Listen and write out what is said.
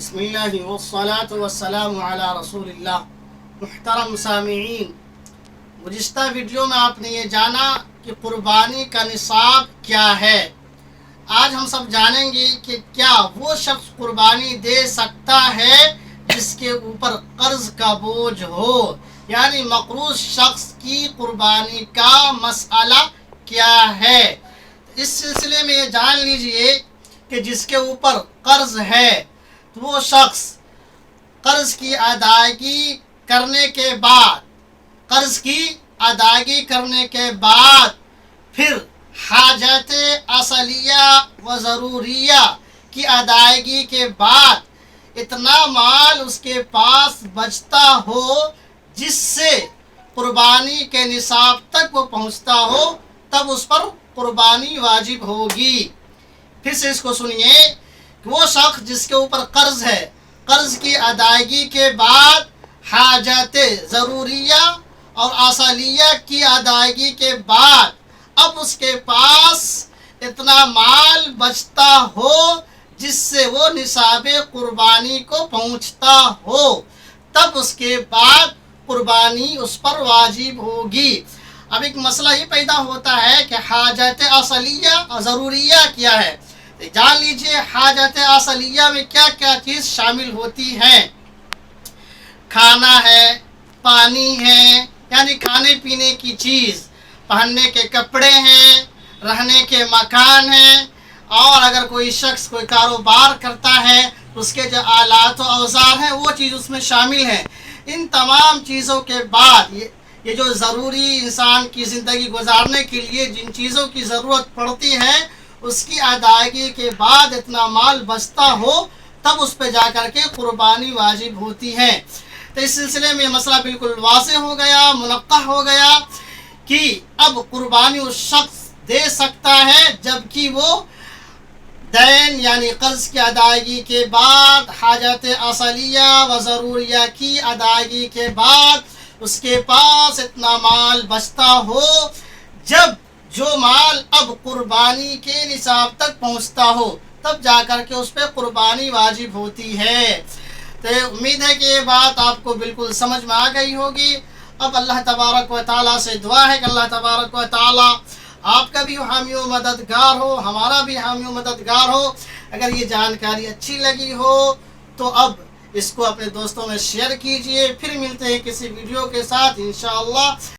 بسم اللہ والصلاة والسلام علی رسول اللہ۔ محترم سامعین، گزشتہ ویڈیو میں آپ نے یہ جانا کہ قربانی کا نصاب کیا ہے۔ آج ہم سب جانیں گے کہ کیا وہ شخص قربانی دے سکتا ہے جس کے اوپر قرض کا بوجھ ہو، یعنی مقروض شخص کی قربانی کا مسئلہ کیا ہے۔ اس سلسلے میں یہ جان لیجئے کہ جس کے اوپر قرض ہے تو وہ شخص قرض کی ادائیگی کرنے کے بعد پھر حاجت اصلیہ و ضروریہ کی ادائیگی کے بعد اتنا مال اس کے پاس بچتا ہو جس سے قربانی کے نصاب تک وہ پہنچتا ہو، تب اس پر قربانی واجب ہوگی۔ پھر سے اس کو سنیے کہ وہ شخص جس کے اوپر قرض ہے، قرض کی ادائیگی کے بعد حاجت ضروریہ اور اصلیہ کی ادائیگی کے بعد اب اس کے پاس اتنا مال بچتا ہو جس سے وہ نصاب قربانی کو پہنچتا ہو، تب اس کے بعد قربانی اس پر واجب ہوگی۔ اب ایک مسئلہ یہ پیدا ہوتا ہے کہ حاجت اصلیہ اور ضروریہ کیا ہے۔ جان لیجئے حاجت اصلیہ میں کیا کیا چیز شامل ہوتی ہے۔ کھانا ہے، پانی ہے، یعنی کھانے پینے کی چیز، پہننے کے کپڑے ہیں، رہنے کے مکان ہیں، اور اگر کوئی شخص کوئی کاروبار کرتا ہے اس کے جو آلات و اوزار ہیں وہ چیز اس میں شامل ہیں۔ ان تمام چیزوں کے بعد یہ جو ضروری انسان کی زندگی گزارنے کے لیے جن چیزوں کی ضرورت پڑتی ہے اس کی ادائیگی کے بعد اتنا مال بچتا ہو، تب اس پہ جا کر کے قربانی واجب ہوتی ہے۔ تو اس سلسلے میں یہ مسئلہ بالکل واضح ہو گیا، منقح ہو گیا کہ اب قربانی اس شخص دے سکتا ہے جبکہ وہ دین یعنی قرض کی ادائیگی کے بعد حاجت اصلیہ و ضروریہ کی ادائیگی کے بعد اس کے پاس اتنا مال بچتا ہو جب جو مال اب قربانی کے نصاب تک پہنچتا ہو، تب جا کر کے اس پہ قربانی واجب ہوتی ہے۔ تو امید ہے کہ یہ بات آپ کو بالکل سمجھ میں آ گئی ہوگی۔ اب اللہ تبارک و تعالیٰ سے دعا ہے کہ اللہ تبارک و تعالیٰ آپ کا بھی حامی و مددگار ہو، ہمارا بھی حامی و مددگار ہو۔ اگر یہ جانکاری اچھی لگی ہو تو اب اس کو اپنے دوستوں میں شیئر کیجئے۔ پھر ملتے ہیں کسی ویڈیو کے ساتھ انشاءاللہ۔